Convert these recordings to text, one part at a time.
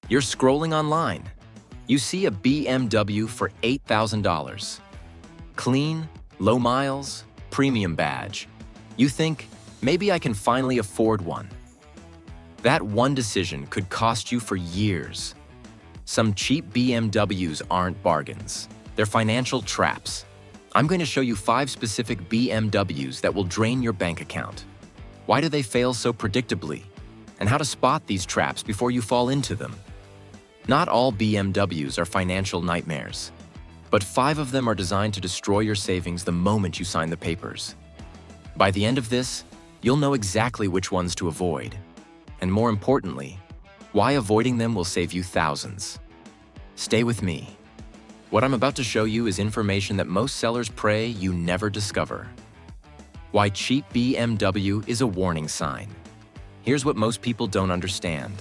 You're scrolling online. You see a BMW for $8,000. Clean, low miles, premium badge. You think, maybe I can finally afford one. That one decision could cost you for years. Some cheap BMWs aren't bargains. They're financial traps. I'm going to show you 5 specific BMWs that will drain your bank account. Why do they fail so predictably? And how to spot these traps before you fall into them. Not all BMWs are financial nightmares, but 5 of them are designed to destroy your savings the moment you sign the papers. By the end of this, you'll know exactly which ones to avoid. And more importantly, why avoiding them will save you thousands. Stay with me. What I'm about to show you is information that most sellers pray you never discover. Why cheap BMW is a warning sign. Here's what most people don't understand.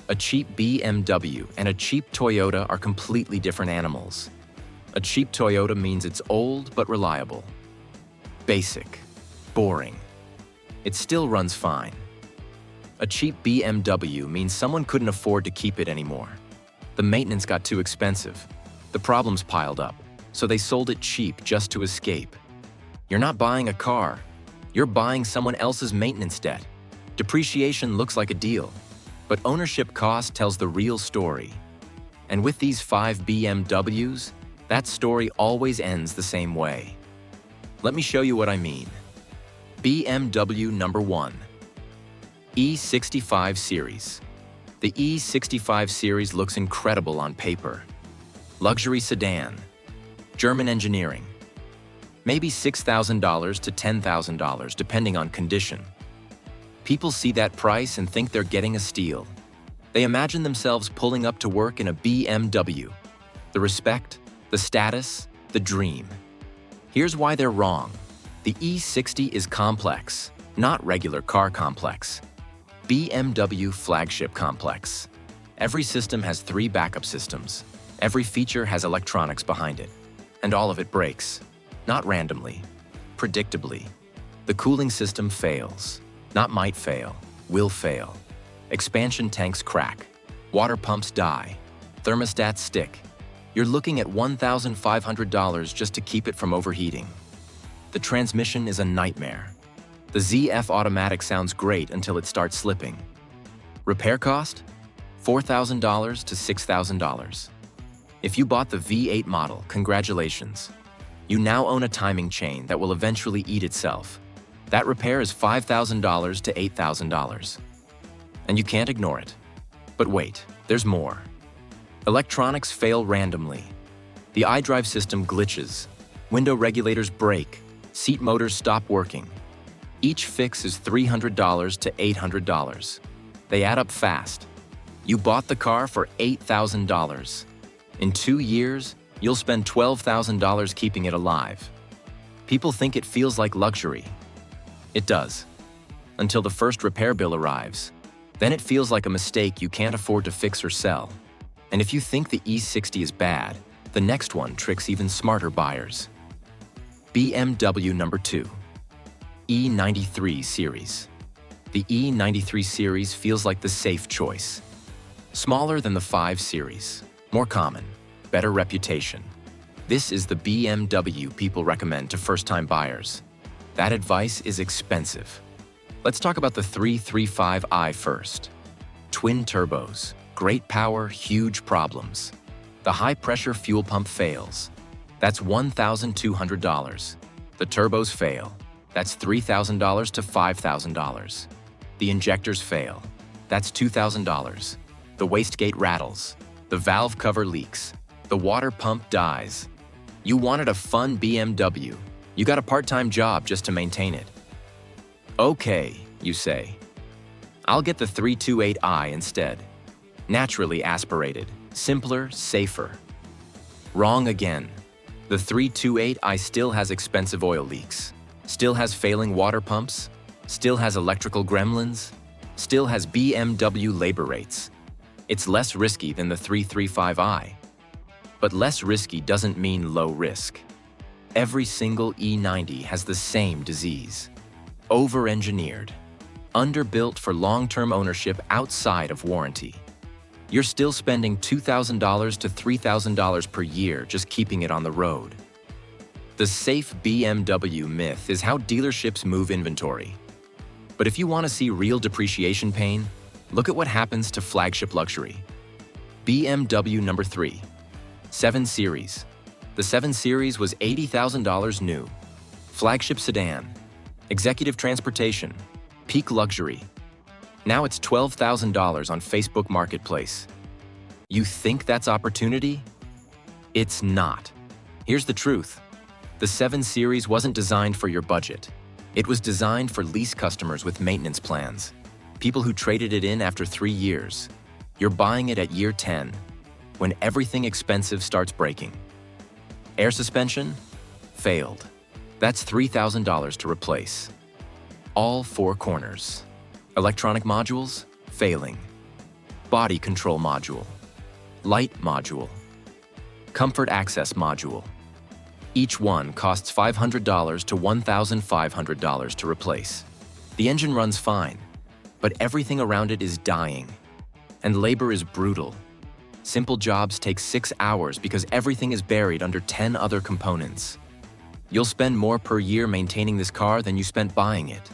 A cheap BMW and a cheap Toyota are completely different animals. A cheap Toyota means it's old but reliable. Basic. Boring. It still runs fine. A cheap BMW means someone couldn't afford to keep it anymore. The maintenance got too expensive. The problems piled up, so they sold it cheap just to escape. You're not buying a car. You're buying someone else's maintenance debt. Depreciation looks like a deal, but ownership cost tells the real story. And with these 5 BMWs, that story always ends the same way. Let me show you what I mean. BMW number 1. E65 series. The E65 series looks incredible on paper. Luxury sedan. German engineering. Maybe $6,000 to $10,000 depending on condition. People see that price and think they're getting a steal. They imagine themselves pulling up to work in a BMW. The respect, the status, the dream. Here's why they're wrong. The E60 is complex, not regular car complex. BMW flagship complex. Every system has 3 backup systems. Every feature has electronics behind it. And all of it breaks. Not randomly, predictably. The cooling system fails. Not might fail, will fail. Expansion tanks crack. Water pumps die. Thermostats stick. You're looking at $1,500 just to keep it from overheating. The transmission is a nightmare. The ZF automatic sounds great until it starts slipping. Repair cost? $4,000 to $6,000. If you bought the V8 model, congratulations. You now own a timing chain that will eventually eat itself. That repair is $5,000 to $8,000. And you can't ignore it. But wait, there's more. Electronics fail randomly. The iDrive system glitches. Window regulators break. Seat motors stop working. Each fix is $300 to $800. They add up fast. You bought the car for $8,000. In 2 years, you'll spend $12,000 keeping it alive. People think it feels like luxury. It does. Until the first repair bill arrives. Then it feels like a mistake you can't afford to fix or sell. And if you think the E60 is bad, the next one tricks even smarter buyers. BMW number 2. E93 series. The E93 series feels like the safe choice. Smaller than the 5 series. More common. Better reputation. This is the BMW people recommend to first-time buyers. That advice is expensive. Let's talk about the 335i first. Twin turbos. Great power, huge problems. The high-pressure fuel pump fails. That's $1,200. The turbos fail. That's $3,000 to $5,000. The injectors fail. That's $2,000. The wastegate rattles. The valve cover leaks. The water pump dies. You wanted a fun BMW. You got a part-time job just to maintain it. Okay, you say. I'll get the 328i instead. Naturally aspirated, simpler, safer. Wrong again. The 328i still has expensive oil leaks, still has failing water pumps, still has electrical gremlins, still has BMW labor rates. It's less risky than the 335i. But less risky doesn't mean low risk. Every single E90 has the same disease. Over-engineered. Underbuilt for long-term ownership outside of warranty. you're still spending $2,000 to $3,000 per year just keeping it on the road. The safe BMW myth is how dealerships move inventory. But if you want to see real depreciation pain, look at what happens to flagship luxury. BMW number 3, 7 Series. The 7 Series was $80,000 new. Flagship sedan, executive transportation, peak luxury. Now it's $12,000 on Facebook Marketplace. You think that's opportunity? It's not. Here's the truth. The 7 Series wasn't designed for your budget. It was designed for lease customers with maintenance plans, people who traded it in after 3 years. You're buying it at year 10, when everything expensive starts breaking. Air suspension? Failed. That's $3,000 to replace. All 4 corners. Electronic modules? Failing. Body control module. Light module. Comfort access module. Each one costs $500 to $1,500 to replace. The engine runs fine, but everything around it is dying. And labor is brutal. Simple jobs take 6 hours because everything is buried under 10 other components. You'll spend more per year maintaining this car than you spent buying it.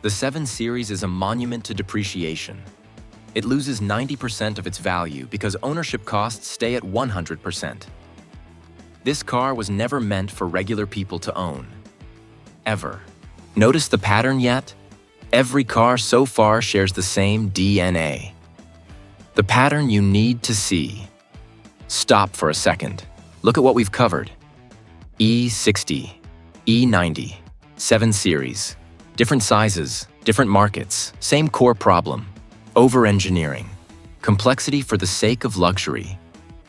The 7 Series is a monument to depreciation. It loses 90% of its value because ownership costs stay at 100%. This car was never meant for regular people to own. Ever. Notice the pattern yet? Every car so far shares the same DNA. The pattern you need to see. Stop for a second. Look at what we've covered. E60, E90, 7 Series. Different sizes, different markets, same core problem. Over-engineering. Complexity for the sake of luxury.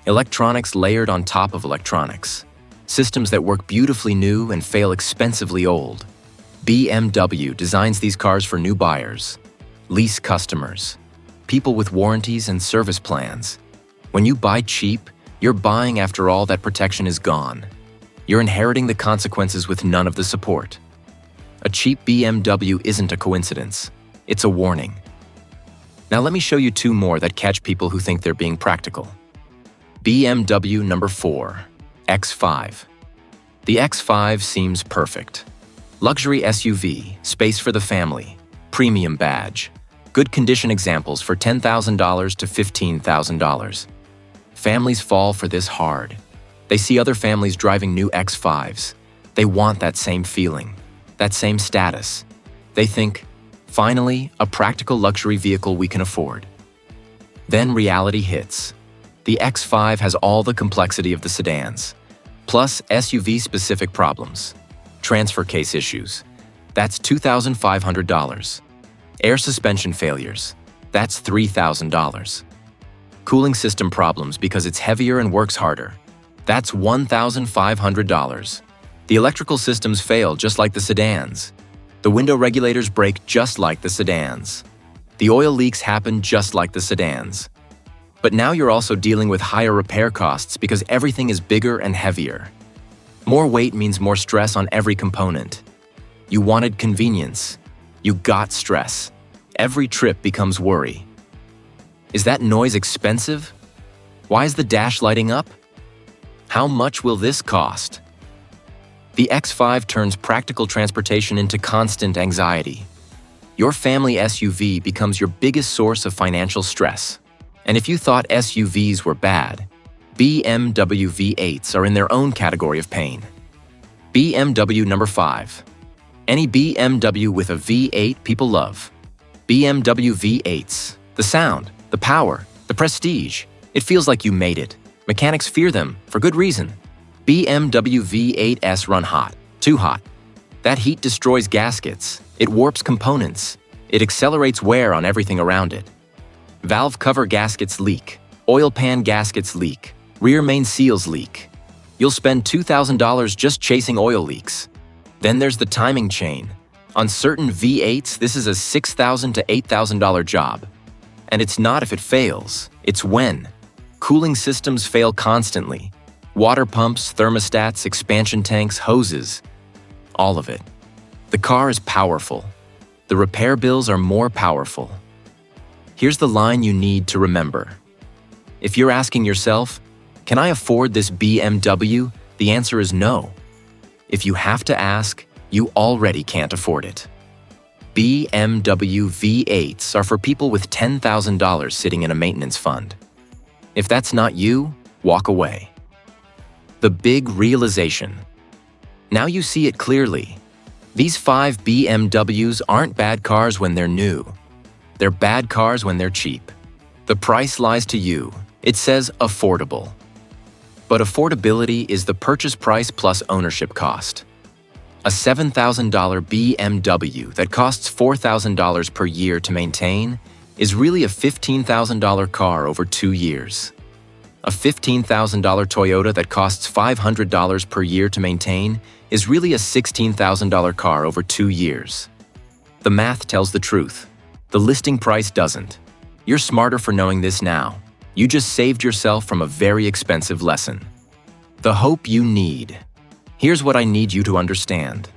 Electronics layered on top of electronics. Systems that work beautifully new and fail expensively old. BMW designs these cars for new buyers, lease customers, people with warranties and service plans. When you buy cheap, you're buying after all that protection is gone. You're inheriting the consequences with none of the support. A cheap BMW isn't a coincidence. It's a warning. Now let me show you 2 more that catch people who think they're being practical. BMW number 4, X5. The X5 seems perfect. Luxury SUV, space for the family, premium badge. Good condition examples for $10,000 to $15,000. Families fall for this hard. They see other families driving new X5s. They want that same feeling, that same status. They think, finally, a practical luxury vehicle we can afford. Then reality hits. The X5 has all the complexity of the sedans, plus SUV-specific problems. Transfer case issues. That's $2,500. Air suspension failures. That's $3,000. Cooling system problems because it's heavier and works harder. That's $1,500. The electrical systems fail just like the sedans. The window regulators break just like the sedans. The oil leaks happen just like the sedans. But now you're also dealing with higher repair costs because everything is bigger and heavier. More weight means more stress on every component. You wanted convenience. You got stress. Every trip becomes worry. Is that noise expensive? Why is the dash lighting up? How much will this cost? The X5 turns practical transportation into constant anxiety. Your family SUV becomes your biggest source of financial stress. And if you thought SUVs were bad, BMW V8s are in their own category of pain. BMW number 5. Any BMW with a V8 people love. BMW V8s. The sound, the power, the prestige. It feels like you made it. Mechanics fear them, for good reason. BMW V8s run hot, too hot. That heat destroys gaskets. It warps components. It accelerates wear on everything around it. Valve cover gaskets leak. Oil pan gaskets leak. Rear main seals leak. You'll spend $2,000 just chasing oil leaks. Then there's the timing chain. On certain V8s, this is a $6,000 to $8,000 job. And it's not if it fails, it's when. Cooling systems fail constantly. Water pumps, thermostats, expansion tanks, hoses. All of it. The car is powerful. The repair bills are more powerful. Here's the line you need to remember. If you're asking yourself, can I afford this BMW? The answer is no. If you have to ask, you already can't afford it. BMW V8s are for people with $10,000 sitting in a maintenance fund. If that's not you, walk away. The big realization. Now you see it clearly. These 5 BMWs aren't bad cars when they're new. They're bad cars when they're cheap. The price lies to you. It says affordable. But affordability is the purchase price plus ownership cost. A $7,000 BMW that costs $4,000 per year to maintain is really a $15,000 car over 2 years. A $15,000 Toyota that costs $500 per year to maintain is really a $16,000 car over 2 years. The math tells the truth. The listing price doesn't. You're smarter for knowing this now. You just saved yourself from a very expensive lesson. The hope you need. Here's what I need you to understand.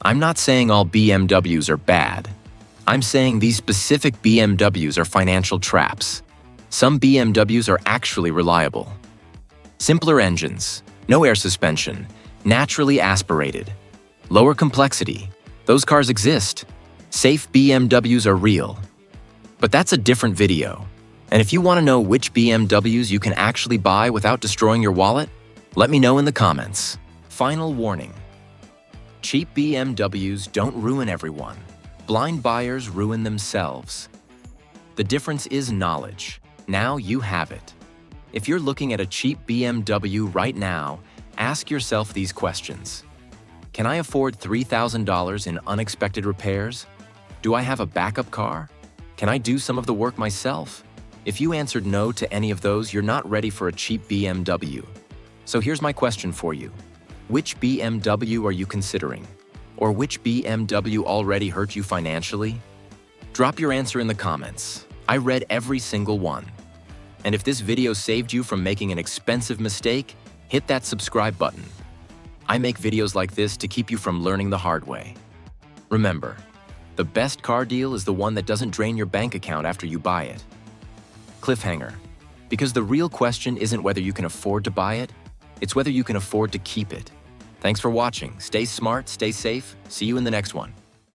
I'm not saying all BMWs are bad. I'm saying these specific BMWs are financial traps. Some BMWs are actually reliable. Simpler engines, no air suspension, naturally aspirated. Lower complexity. Those cars exist. Safe BMWs are real. But that's a different video. And if you want to know which BMWs you can actually buy without destroying your wallet, let me know in the comments. Final warning. Cheap BMWs don't ruin everyone. Blind buyers ruin themselves. The difference is knowledge. Now you have it. If you're looking at a cheap BMW right now, ask yourself these questions. Can I afford $3,000 in unexpected repairs? Do I have a backup car? Can I do some of the work myself? If you answered no to any of those, you're not ready for a cheap BMW. So here's my question for you. Which BMW are you considering? Or which BMW already hurt you financially? Drop your answer in the comments. I read every single one. And if this video saved you from making an expensive mistake, hit that subscribe button. I make videos like this to keep you from learning the hard way. Remember, the best car deal is the one that doesn't drain your bank account after you buy it. Cliffhanger. Because the real question isn't whether you can afford to buy it, it's whether you can afford to keep it. Thanks for watching. Stay smart, stay safe. See you in the next one.